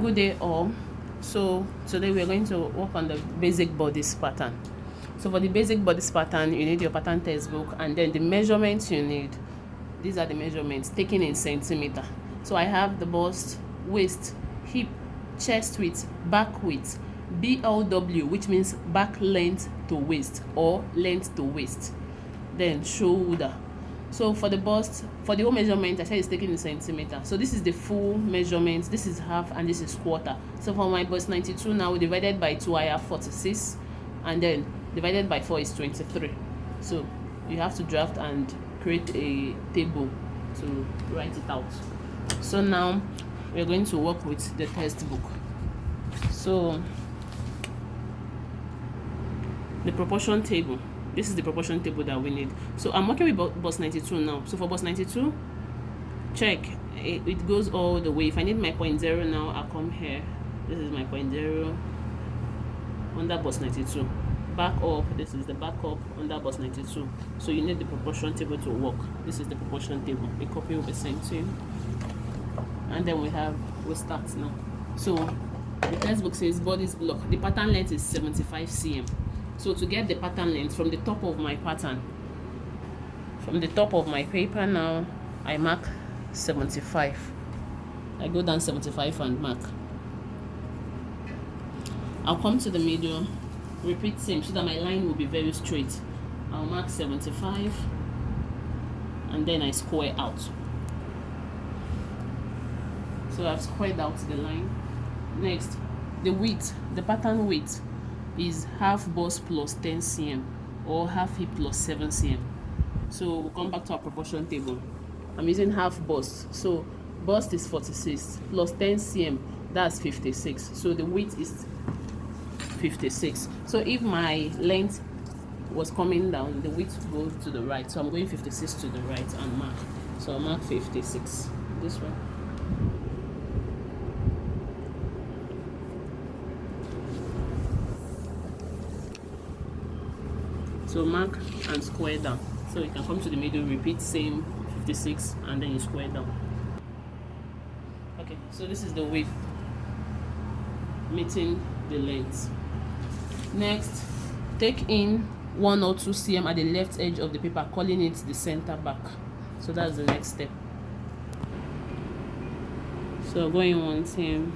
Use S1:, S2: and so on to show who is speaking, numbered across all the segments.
S1: Good day all. So today we're going to work on the basic bodice pattern. So for the basic bodice pattern, you need your pattern textbook, and then the measurements you need. These are the measurements taken in centimeter. So I have the bust, waist, hip, chest width, back width, BLW, which means back length to waist or length to waist. Then shoulder. So for the bust, for the whole measurement, I said it's taken in centimeter. So this is the full measurement, this is half, and this is quarter. So for my bust 92 now, divided by 2, I have 46, and then divided by 4 is 23. So you have to draft and create a table to write it out. So now we're going to work with the textbook. So the proportion table. This is the proportion table that we need. So I'm working with bus 92 now. So for bus 92, check. It goes all the way. If I need my 0.0 now, I'll come here. This is my 0.0 under bus 92. Back up. This is the back up under bus 92. So you need the proportion table to work. This is the proportion table. A copy will be sent to you. And then we'll start now. So the textbook says bodice block. The pattern length is 75 cm. So to get the pattern length from the top of my pattern, from the top of my paper now, I mark 75. I go down 75 and mark. I'll come to the middle, repeat same so that my line will be very straight. I'll mark 75 and then I square out. So I've squared out the line. Next, the width, the pattern width is half bust plus 10 cm or half hip plus 7 cm. So we'll come back to our proportion table. I'm using half bust. So bust is 46 plus 10 cm, that's 56. So the width is 56. So if my length was coming down, the width goes to the right. So I'm going 56 to the right and mark. So I'll mark 56 this way. So mark and square down. So you can come to the middle, repeat same 56, and then you square down. Okay, so this is the width meeting the length. Next, take in 1 or 2 cm at the left edge of the paper, calling it the center back. So that's the next step. So going 1 cm,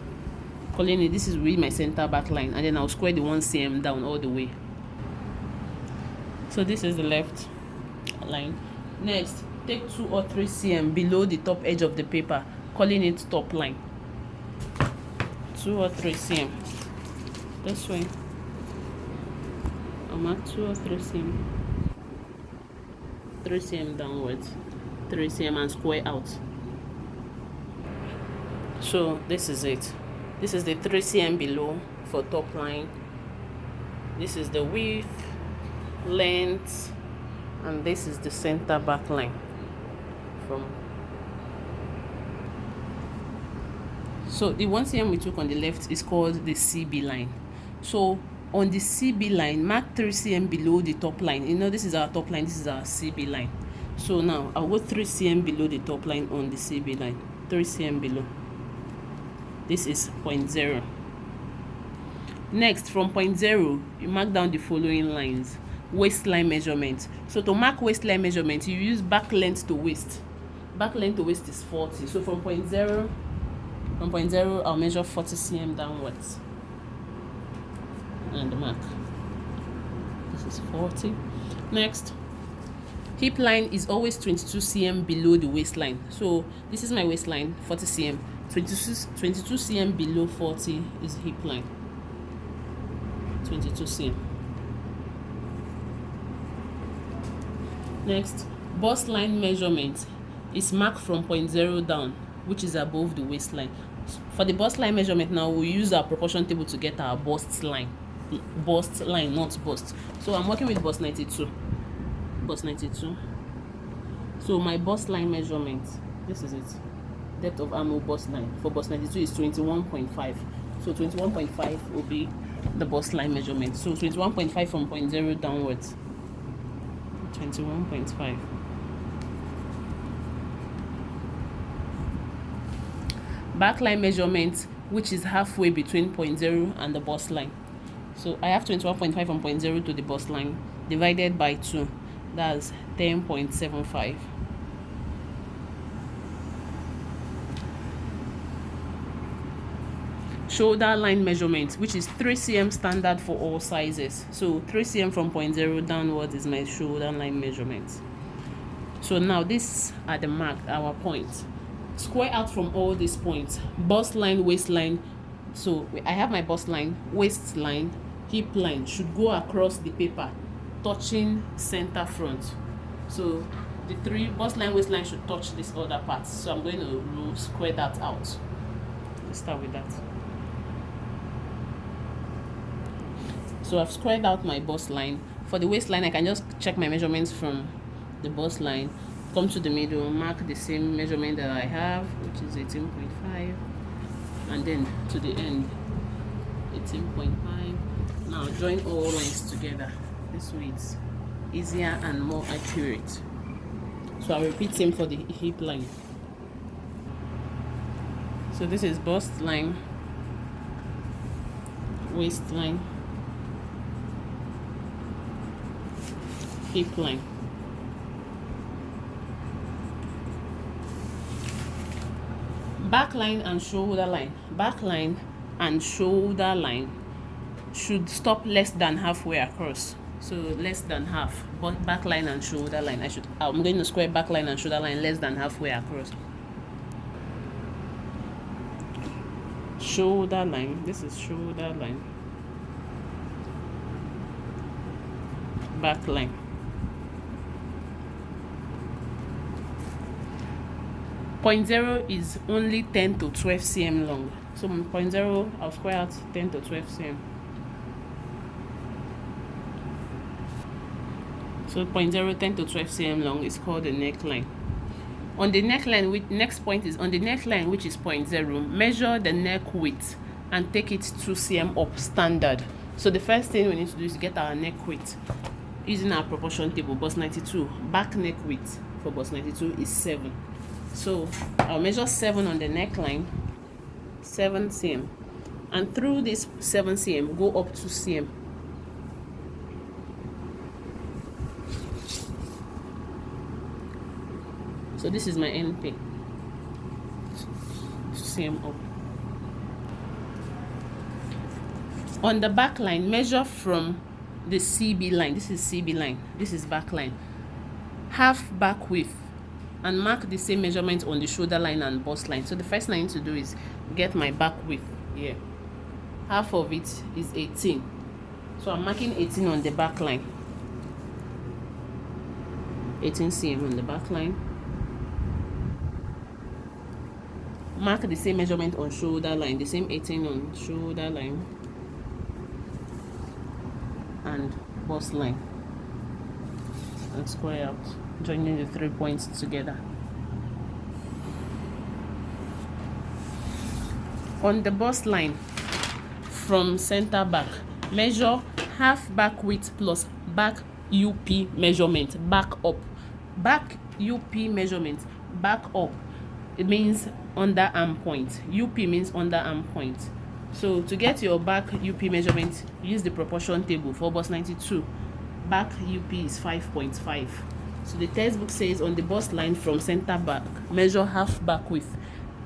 S1: calling it, this is really my center back line, and then I'll square the 1 cm down all the way. So this is the left line. Next, take 2 or 3 cm below the top edge of the paper, calling it top line. 2 or 3 cm. This way. I'll mark 2 or 3 cm. 3 cm downwards. 3 cm and square out. So this is it. This is the 3 cm below for top line. This is the width, length, and this is the center back line from. So the 1 cm we took on the left is called the CB line. So on the CB line, mark 3 cm below the top line. You know, this is our top line, this is our CB line. So now I'll go 3 cm below the top line on the CB line. 3 cm below. This is 0.0. Next, from 0.0, you mark down the following lines. Waistline measurement. So to mark waistline measurement, you use back length to waist. Back length to waist is 40. So from 0.0, I'll measure 40 cm downwards and mark. This is 40. Next, hip line is always 22 cm below the waistline. So this is my waistline, 40 cm. 22 cm below 40 is hip line. 22 cm. Next, bust line measurement is marked from 0.0 down, which is above the waistline. For the bust line measurement now, we'll use our proportion table to get our bust line. Bust line, not bust. So I'm working with bust 92. Bust 92. So my bust line measurement, this is it. Depth of arm bust line for bust 92 is 21.5. So 21.5 will be the bust line measurement. So 21.5 from 0.0 downwards. 21.5. Backline measurement which is halfway between point 0 and the bust line. So I have 21.5 from point 0 to the bust line divided by 2. That's 10.75. Shoulder line measurement, which is 3 cm standard for all sizes. So 3 cm from point 0 downwards is my shoulder line measurement. So now these are the mark, our points. Square out from all these points. Bust line, waistline. So I have my bust line, waistline, hip line should go across the paper, touching center front. So the 3 bust line, waistline should touch this other part. So I'm going to square that out. Let's start with that. So I've squared out my bust line. For the waistline, I can just check my measurements from the bust line, come to the middle, mark the same measurement that I have, which is 18.5, and then to the end, 18.5. Now join all lines together. This way it's easier and more accurate. So I'll repeat same for the hip line. So this is bust line, waistline, hip line. Back line and shoulder line. Back line and shoulder line should stop less than halfway across. So less than half. But back line and shoulder line, I'm going to square back line and shoulder line less than halfway across. Shoulder line. This is shoulder line. Back line. Point 0 is only 10 to 12 cm long. So point 0, I'll square out 10 to 12 cm. So point 0, 10 to 12 cm long is called the neckline. On the neckline, next point is on the neckline, which is point 0, measure the neck width and take it 2 cm up standard. So the first thing we need to do is get our neck width using our proportion table. Bust 92, back neck width for bust 92 is 7. So I'll measure 7 on the neckline, 7 cm, and through this 7 cm go up 2 cm. So this is my NP, 2 cm up. On the back line, measure from the CB line. This is CB line, this is back line, half back width, and mark the same measurement on the shoulder line and bust line. So the first thing I need to do is get my back width here. Half of it is 18. So I'm marking 18 on the back line. 18 cm on the back line. Mark the same measurement on shoulder line, the same 18 on shoulder line and bust line, and square out, joining the 3 points together. On the bust line, from center back, measure half back width plus back UP measurement, back up. Back UP measurement, back up, it means underarm point. UP means underarm point. So to get your back UP measurement, use the proportion table. For bust 92, back UP is 5.5. So the textbook says on the bust line from center back, measure half back width.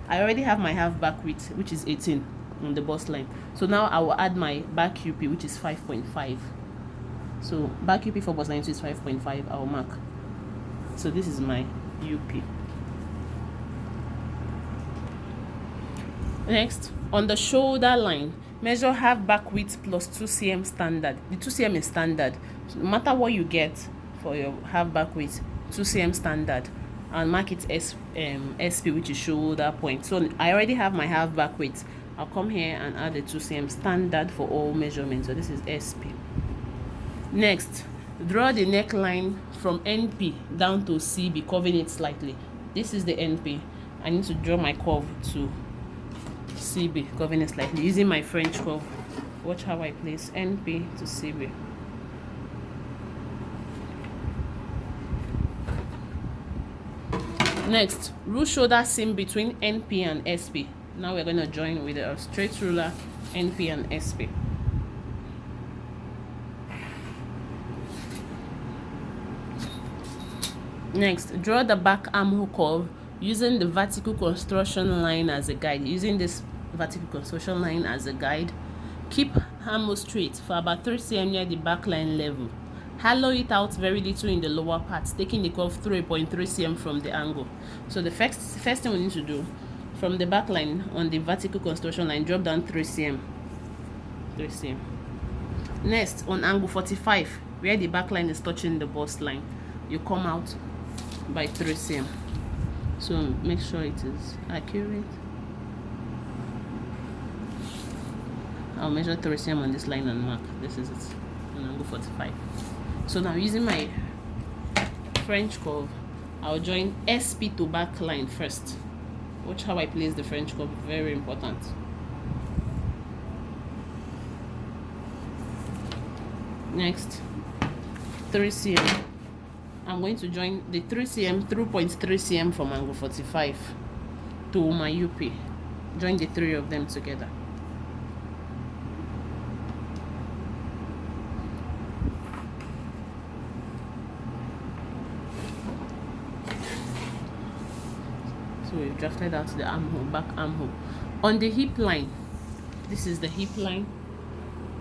S1: I already have my half back width, which is 18 on the bust line. So now I will add my back UP, which is 5.5. So back UP for bust 92 is 5.5. I will mark. So this is my UP. Next, on the shoulder line, measure half back width plus 2 cm standard. The 2 cm is standard. So no matter what you get for your half back width, 2 cm standard, and mark it SP, which is shoulder point. So I already have my half back width. I'll come here and add the 2 cm standard for all measurements. So this is SP. Next, draw the neckline from NP down to CB, curving it slightly. This is the NP. I need to draw my curve to CB, curving it slightly using my French curve. Watch how I place NP to CB. Next, rule shoulder seam between NP and SP. Now we're going to join with a straight ruler, NP and SP. Next, draw the back armhole curve using the vertical construction line as a guide. Using this vertical construction line as a guide, keep armhole straight for about 3 cm near the back line level. Hollow it out very little in the lower part, taking the curve through a 0.3 cm from the angle. So the first thing we need to do, from the back line on the vertical construction line, drop down 3 cm. 3 cm. Next, on angle 45, where the back line is touching the bust line, you come out by 3 cm. So make sure it is accurate. I'll measure 3 cm on this line and mark. This is it on angle 45. So now, using my French curve, I'll join SP to back line first. Watch how I place the French curve, very important. Next, 3 cm. I'm going to join the 3 cm through 0.3 cm from angle 45 to my UP. Join the 3 of them together. So we've drafted out the armhole, back armhole. On the hip line, this is the hip line.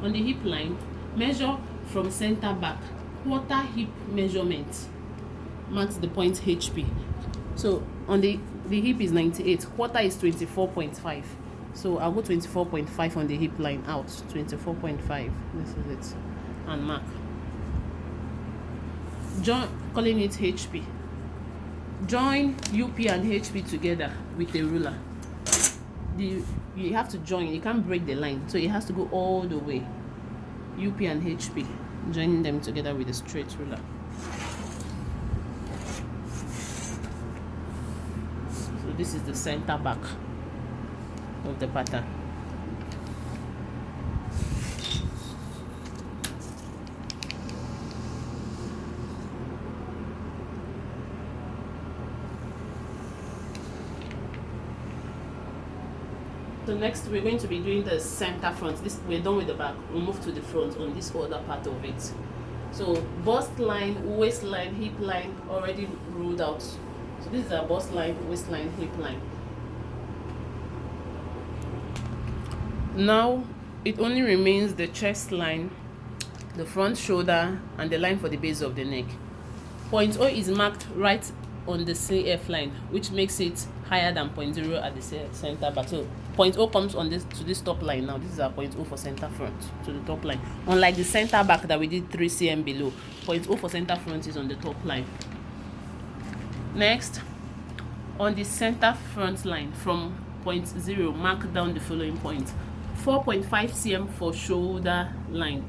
S1: On the hip line, measure from center back. Quarter hip measurement marks the point HP. So on the hip is 98, quarter is 24.5. So I'll go 24.5 on the hip line out. 24.5. This is it. And mark. Calling it HP. Join UP and HP together with a ruler. You have to join, you can't break the line, so it has to go all the way. UP and HP, joining them together with a straight ruler. So this is the center back of the pattern. So next we're going to be doing the center front. This, we're done with the back. We'll move to the front on this other part of it. So bust line, waistline, hip line already ruled out. So this is our bust line, waistline, hip line. Now it only remains the chest line, the front shoulder, and the line for the base of the neck. Point O is marked right on the CF line, which makes it higher than 0.0 at the center back. So point O comes on this to this top line. Now this is our point O for center front to the top line. Unlike the center back that we did 3 cm below, point O for center front is on the top line. Next, on the center front line from point 0, mark down the following points: 4.5 cm for shoulder line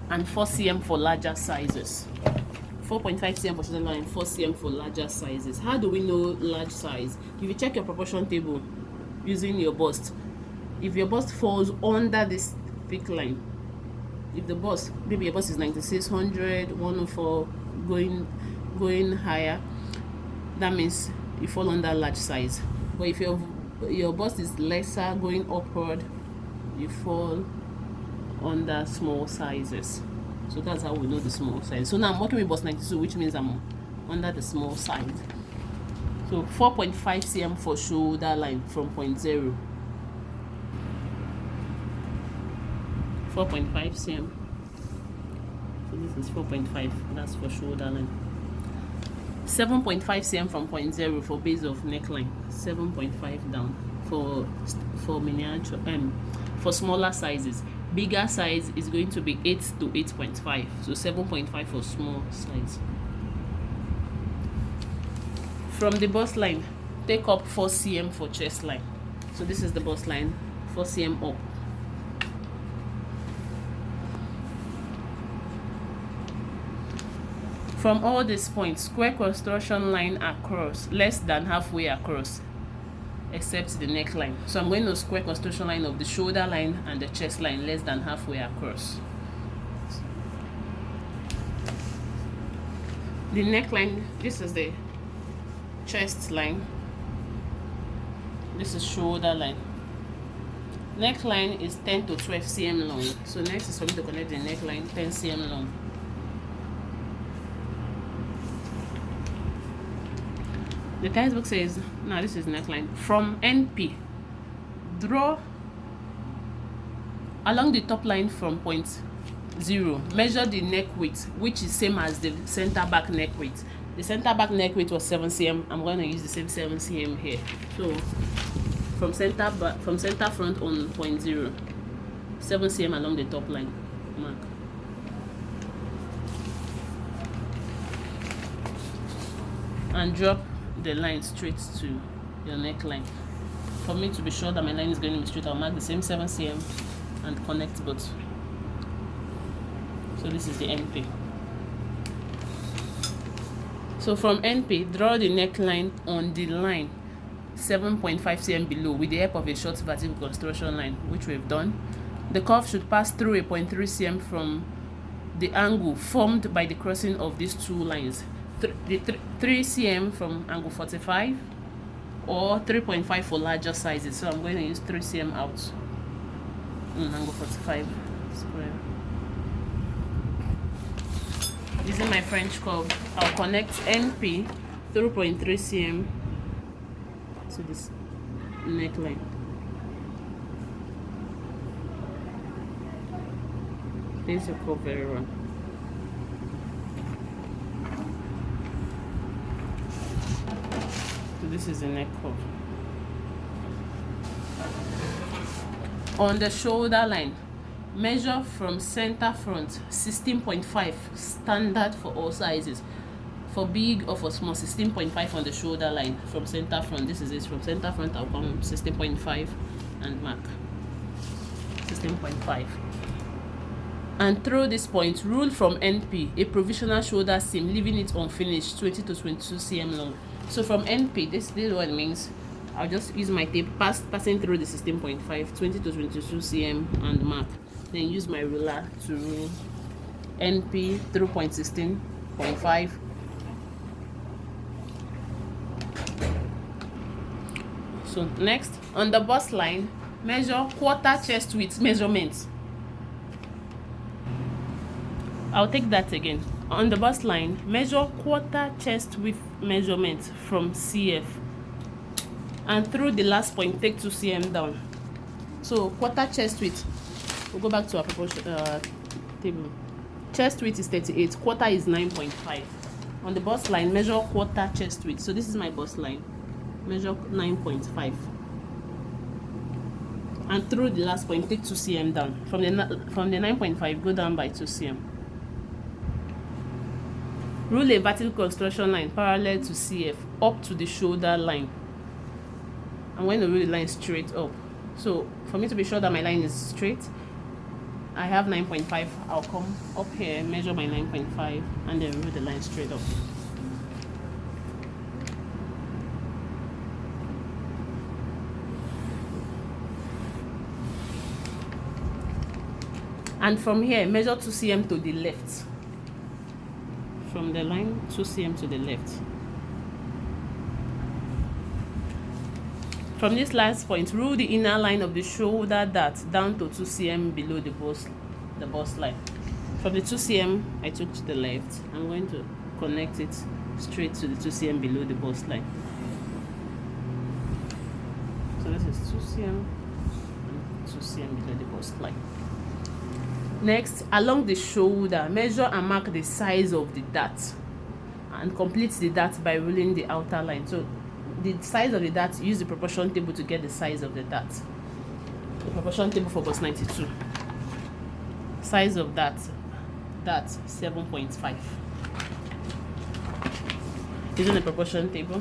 S1: and 4 cm for larger sizes. 4.5 cm for shoulder line, 4 cm for larger sizes. How do we know large size? If you check your proportion table using your bust, if your bust falls under this thick line, if the bust, maybe your bust is 9600, 104, going higher, that means you fall under large size. But if your bust is lesser, going upward, you fall under small sizes. So that's how we know the small size. So now I'm working with bust 92, which means I'm under the small size. So 4.5 cm for shoulder line from point 0. 4.5 cm. So this is 4.5. That's for shoulder line. 7.5 cm from point 0 for base of neckline. 7.5 down for miniature for smaller sizes. Bigger size is going to be 8 to 8.5. So 7.5 for small size. From the bust line, take up 4 cm for chest line. So this is the bust line, 4 cm up. From all these points, square construction line across, less than halfway across, except the neckline. So I'm going to square construction line of the shoulder line and the chest line, less than halfway across. The neckline, this is the chest line, this is shoulder line. Neckline is 10 to 12 cm long. So next is for me to connect the neckline 10 cm long. The textbook says, now this is neckline. From NP, draw along the top line from point 0. Measure the neck width, which is same as the center back neck width. The center back neck width was 7 cm. I'm going to use the same 7 cm here. So from center front on point 0, 7 cm along the top line. Mark. And drop the line straight to your neckline. For me to be sure that my line is going to be straight, I'll mark the same 7 cm and connect both. So this is the NP. So from NP, draw the neckline on the line 7.5 cm below with the help of a short vertical construction line, which we've done. The curve should pass through a 0.3 cm from the angle formed by the crossing of these two lines. 3 cm from angle 45 or 3.5 for larger sizes. So I'm going to use 3 cm out on angle 45 square. Using my French curve, I'll connect NP 0.3 cm to this neckline. Place your curve very well. So this is the neck curve. On the shoulder line, measure from center front 16.5, standard for all sizes. For big or for small, 16.5 on the shoulder line from center front. This is it. From center front, I'll come 16.5 and mark 16.5. And through this point, rule from NP a provisional shoulder seam, leaving it unfinished, 20 to 22 cm long. So from NP, this is what it means. I'll just use my tape, passing through the 16.5, 20 to 22 cm and mark. Then use my ruler to rule NP through point 16.5. So next, on the bust line, measure quarter chest width measurements. I'll take that again. On the bust line, measure quarter chest width measurement from CF. And through the last point, take 2 cm down. So quarter chest width, we'll go back to our proportion table. Chest width is 38, quarter is 9.5. On the bust line, measure quarter chest width. So this is my bust line. Measure 9.5. And through the last point, take 2 cm down. From the 9.5, go down by 2 cm. Rule a vertical construction line parallel to CF up to the shoulder line. I'm going to rule the line straight up. So for me to be sure that my line is straight, I have 9.5. I'll come up here, measure my 9.5, and then rule the line straight up. And from here, measure 2 cm to the left. From the line, 2 cm to the left. From this last point, rule the inner line of the shoulder dart down to 2 cm below the bust line. From the 2 cm I took to the left, I'm going to connect it straight to the 2 cm below the bust line. So this is 2 cm and 2 cm below the bust line. Next, along the shoulder, measure and mark the size of the dart and complete the dart by ruling the outer line. So the size of the dart, use the proportion table to get the size of the dart. The proportion table for bust 92. Size of dart 7.5. Using the proportion table,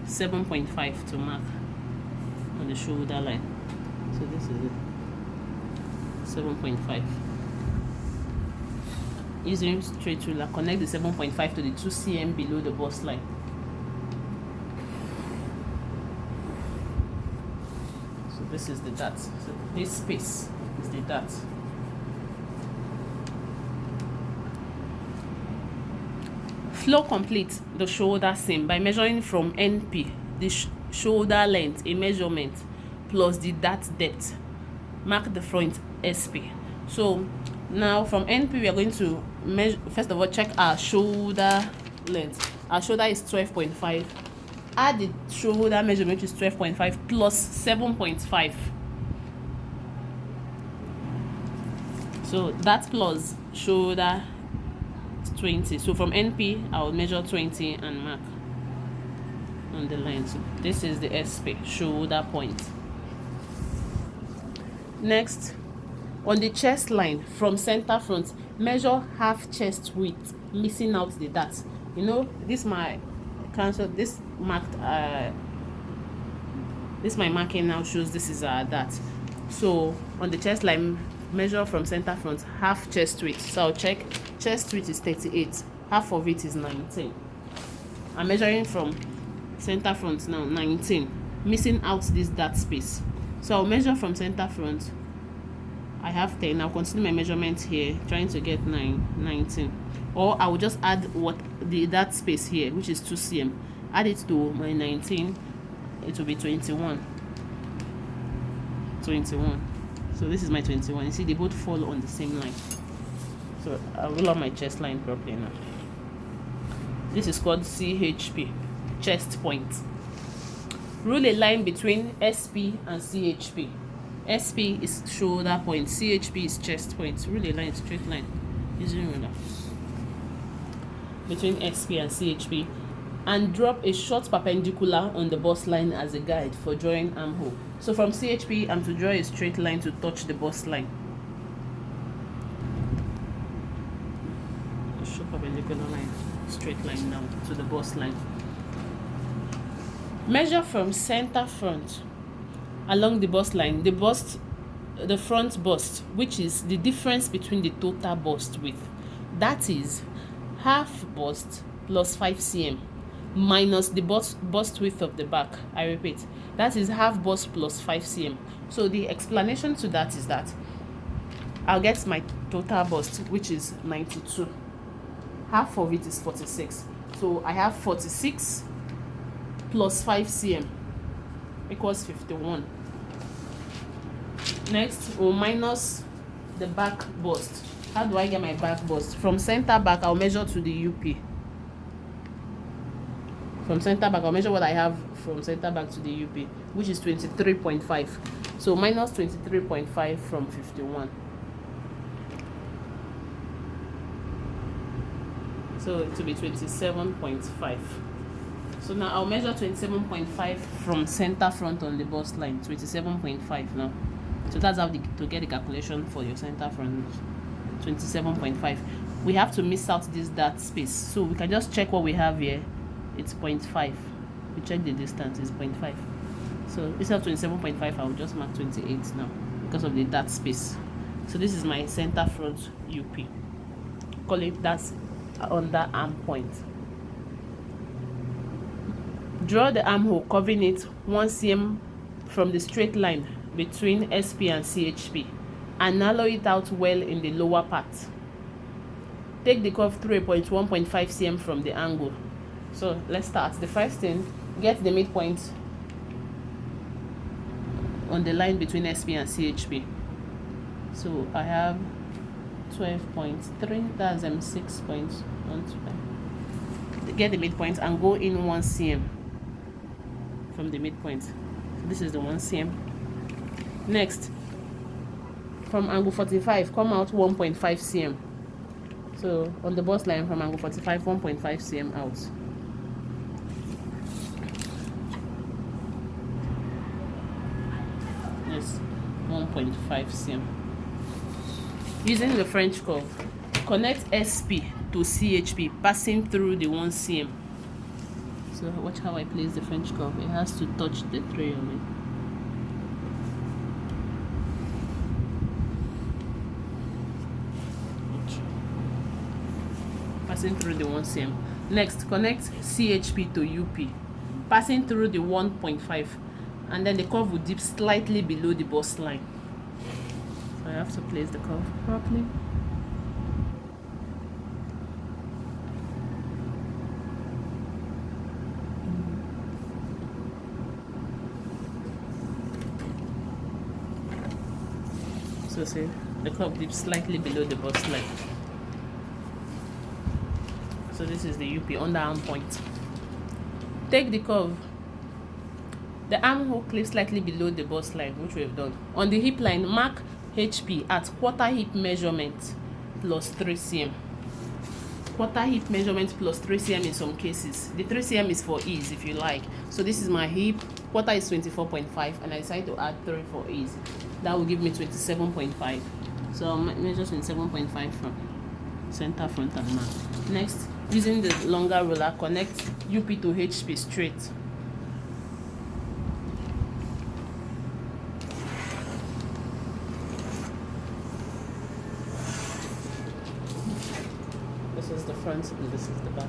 S1: 7.5 to mark on the shoulder line. So this is it. 7.5. Using straight ruler, connect the 7.5 to the 2 cm below the bust line. So this is the dart. So this space is the dart. Flow complete the shoulder seam by measuring from NP the shoulder length, a measurement, plus the dart depth. Mark the front SP. So now from NP we are going to measure. First of all, check our shoulder length. Our shoulder is 12.5. Add the shoulder measurement, which is 12.5 plus 7.5. So that plus shoulder 20. So from NP I'll measure 20 and mark on the line. So this is the SP, shoulder point. Next, on the chest line from center front, measure half chest width, missing out the dart. You know, this my cancel, this marked this my marking now shows this is our dart. So on the chest line, measure from center front half chest width. So I'll check chest width is 38, half of it is 19. I'm measuring from center front now, 19, missing out this dart space. So I'll measure from center front. I have 10. I'll continue my measurement here, trying to get 19. Or I will just add what that space here, which is 2 cm. Add it to my 19. It will be 21. 21. So this is my 21. You see, they both fall on the same line. So I'll roll out my chest line properly now. This is called CHP, chest point. Rule a line between SP and CHP. SP is shoulder point, CHP is chest point. Rule a line, straight line, using ruler between SP and CHP, and drop a short perpendicular on the bust line as a guide for drawing armhole. So from CHP, I'm to draw a straight line to touch the bust line. A short perpendicular line, straight line down to the bust line. Measure from center front along the bust line, the front bust, which is the difference between the total bust width. That is half bust plus 5 cm minus the bust width of the back. I repeat, that is half bust plus 5 cm. So the explanation to that is that I'll get my total bust, which is 92. Half of it is 46. So I have 46 plus 5 cm equals 51. Next, we'll minus the back bust. How do I get my back bust? From center back, I'll measure to the UP. From center back, I'll measure what I have from center back to the UP, which is 23.5. So minus 23.5 from 51. So it will be 27.5. So now I'll measure 27.5 from center front on the bust line. 27.5 now. So that's how to get the calculation for your center front. 27.5. We have to miss out this dart space. So we can just check what we have here. It's 0.5. We check the distance, it's 0.5. So instead of 27.5, I'll just mark 28 now because of the dart space. So this is my center front UP. Call it that's under arm point. Draw the armhole, curving it 1 cm from the straight line between SP and CHP, and narrow it out well in the lower part. Take the curve through a point 1.5 cm from the angle. So let's start. The first thing, get the midpoint on the line between SP and CHP. So I have 12.3, that's 6.125. Get the midpoint and go in 1 cm from the midpoint. So this is the 1 cm. Next, from angle 45, come out 1.5 cm. So on the bust line from angle 45, 1.5 cm out. Yes, 1.5 cm. Using the French curve, connect SP to CHP, passing through the 1 cm. So watch how I place the French curve. It has to touch the tray of it. Passing through the 1 cm. Next, connect CHP to UP, passing through the 1.5, and then the curve will dip slightly below the bust line. So I have to place the curve properly. So see, the curve dips slightly below the bust line. So this is the UP underarm point. Take the curve. The armhole clips slightly below the bust line, which we have done. On the hip line, mark HP at quarter hip measurement plus 3 cm. Quarter hip measurement plus 3 cm in some cases. The 3 cm is for ease if you like. So this is my hip. Quarter is 24.5 and I decided to add 3 for ease. That will give me 27.5. So I'll measure 27.5 from center, front and mark. Next, using the longer ruler, connect UP to HP straight. This is the front and this is the back.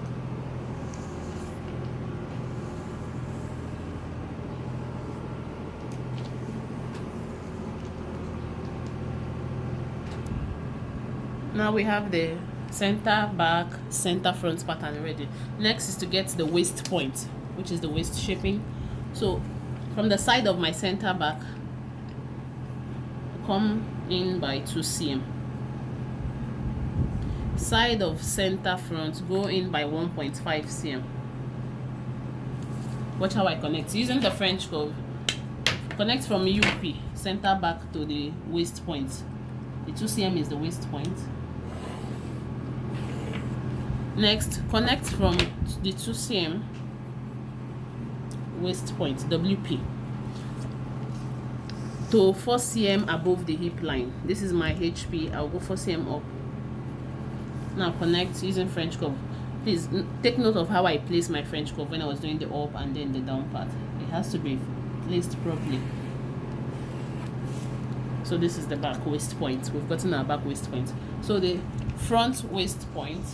S1: Now we have the center, back, center, front pattern ready. Next is to get the waist point, which is the waist shaping. So from the side of my center back, come in by 2 cm. Side of center front, go in by 1.5 cm. Watch how I connect. Using the French curve, connect from UP, center back to the waist point. The 2 cm is the waist point. Next, connect from the 2 cm waist point, WP, to 4 cm above the hip line. This is my HP. I'll go 4 cm up. Now connect using French curve. Please take note of how I place my French curve when I was doing the up and then the down part. It has to be placed properly. So this is the back waist point. We've gotten our back waist point. So the front waist point,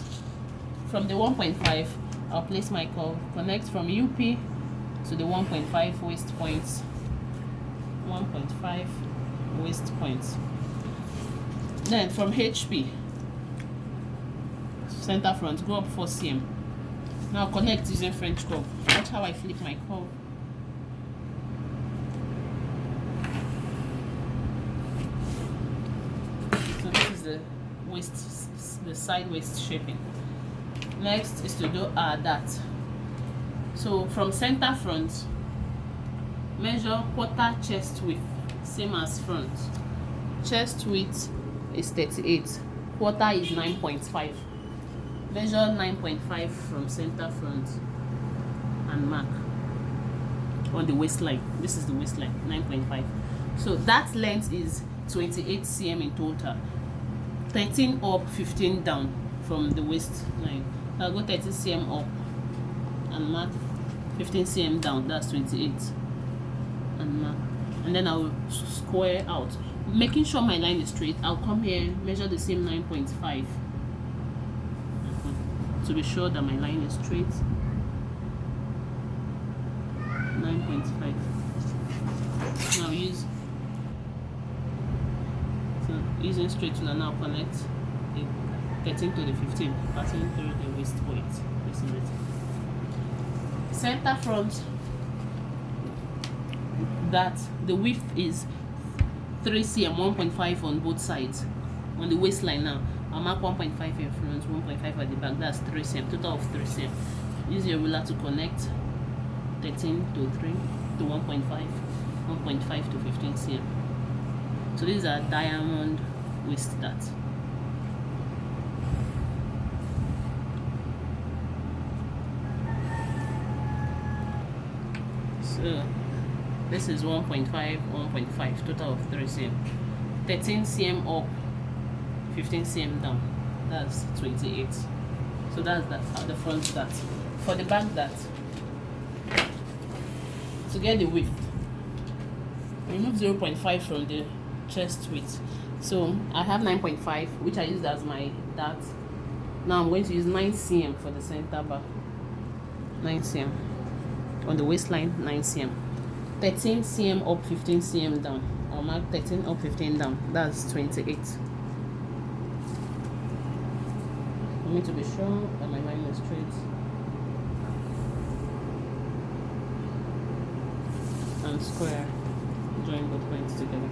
S1: from the 1.5, I'll place my curve, connect from UP to the 1.5 waist points. 1.5 waist points. Then from HP, center front, go up 4 cm. Now connect using French curve. Watch how I flip my curve. So this is the waist, the side waist shaping. Next is to do that. So from center front, measure quarter chest width, same as front. Chest width is 38, quarter is 9.5. Measure 9.5 from center front and mark on the waistline. This is the waistline, 9.5. So that length is 28 cm in total. 13 up, 15 down from the waistline. I'll go 30 cm up and mark 15 cm down, that's 28, and mark, and then I'll square out, making sure my line is straight. I'll come here, measure the same 9.5 to be sure that my line is straight. 9.5. Now using straight ruler, now connect the 13 to the 15, passing through the waist point. This is it. Center front, that the width is 3 cm, 1.5 on both sides. On the waistline now, I'll mark 1.5 in front, 1.5 at the back. That's 3 cm, total of 3 cm. Use your ruler to connect 13 to 3 to 1.5, 1.5 to 15 cm. So these are diamond waist dart. So this is 1.5, 1.5, total of 3 cm. 13 cm up, 15 cm down. That's 28. So that's the front dart. For the back dart, to get the width, remove 0.5 from the chest width. So I have 9.5, which I used as my dart. Now I'm going to use 9 cm for the center back. 9 cm. On the waistline, 9 cm. 13 cm up, 15 cm down. I'll mark 13 up, 15 down. That's 28. For me to be sure that my line is straight. And square. Join both points together.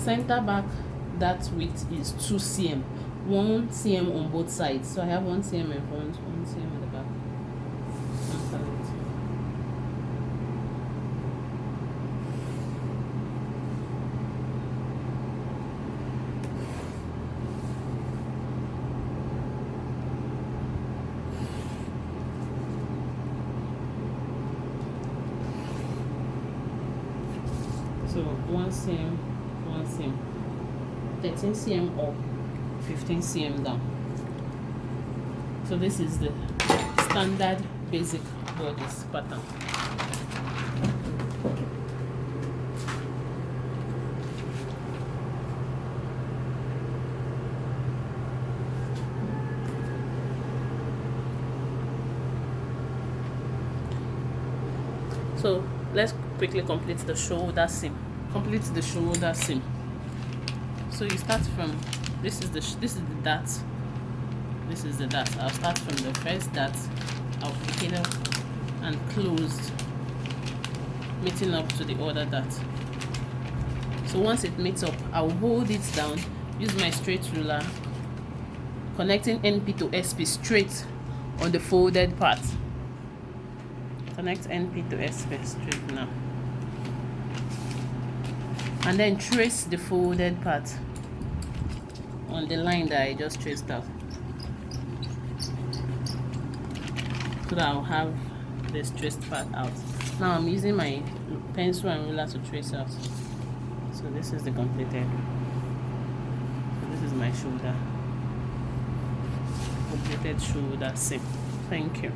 S1: center back that width is 2 cm, 1 cm on both sides. So I have 1 cm in front, 1 cm at the back. So 1 cm, 1 cm, 13 cm up, 15 cm down. So this is the standard basic bodice pattern. So let's quickly complete the shoulder seam. Complete the shoulder seam. So you start from this is the dart. This is the dart. I'll start from the first dart. I'll pick it up and closed, meeting up to the other dart. So once it meets up, I'll hold it down. Use my straight ruler, connecting NP to SP straight on the folded part. Connect NP to SP straight now. And then trace the folded part on the line that I just traced out. So that I'll have this traced part out. Now I'm using my pencil and ruler to trace out. So this is the completed. So this is my shoulder. Completed shoulder seam. Thank you.